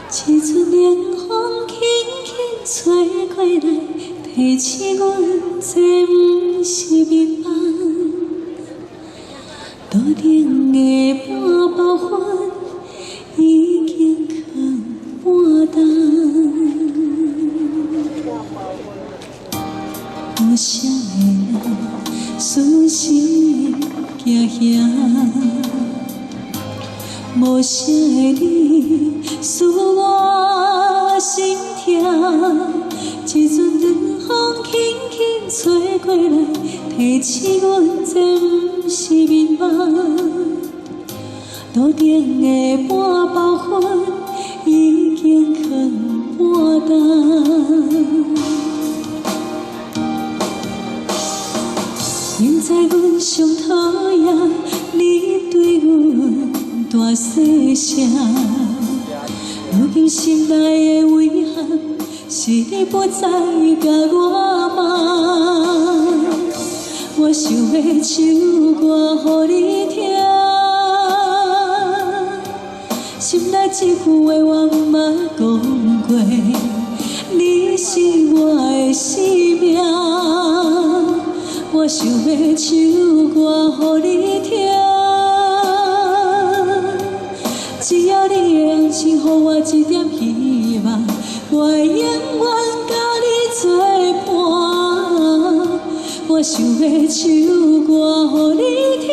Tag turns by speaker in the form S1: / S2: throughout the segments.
S1: 一阵凉风轻轻吹过来，提醒阮这不是眠梦。桌顶的半包粉已经放半重。有啥个人思心行行？无啥个你使我心痛，一阵凉风轻轻吹过来，提醒阮这不是眠梦。桌顶的半包粉已经放半重。明知阮上讨厌你对阮大细声，如今心内的遗憾是你不再甲我问。我想要唱歌予你听，心内一句话我毋捌讲过，你是我的生命。我想要唱歌予你听，只要你的眼睛予我一点希望，我会永远甲你作伴。我想要唱歌予你听，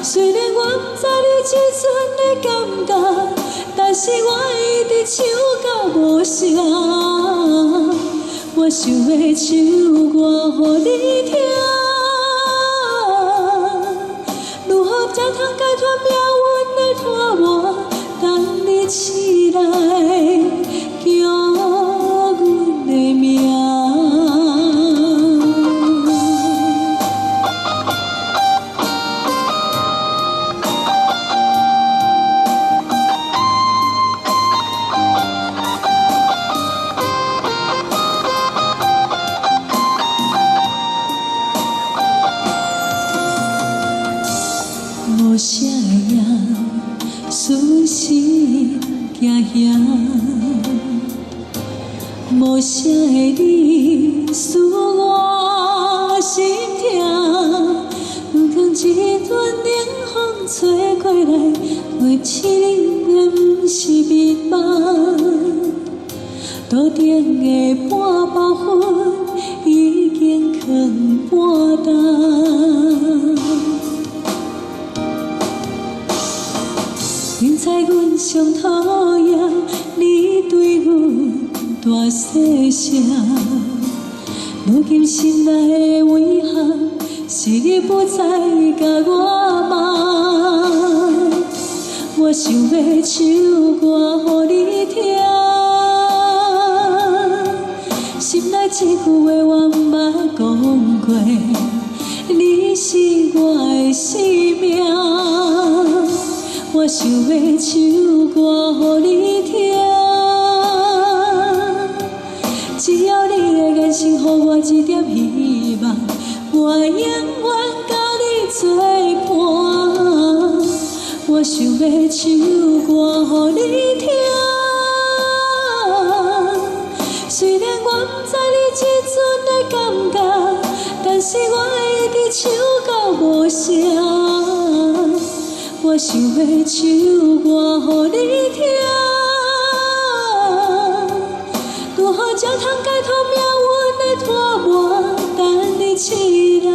S1: 虽然我不知你这阵的感觉，但是我一直唱到无声。我想要唱歌予你听，如何才通解脱命运的拖磨？等你起来，叫阮的名。无啥个人思心行行，无啥个你使我心痛。如今一阵凉风吹过来，提醒你的不是眠梦。桌顶的半包粉已经放半重。明知阮上讨厌你对阮大细声，如今心内的遗憾是你不再甲我问。我想要唱歌予你听，心内一句话我毋捌讲过，你是我的生命。我想要唱歌予你听，只要你的眼睛予我一点希望，我会永远甲你作伴。我想要唱歌予你听，虽然我不知你这阵的感觉，但是我一直唱到无声。我想要唱歌予你听，如何才通解脱命运的拖磨？等你起来。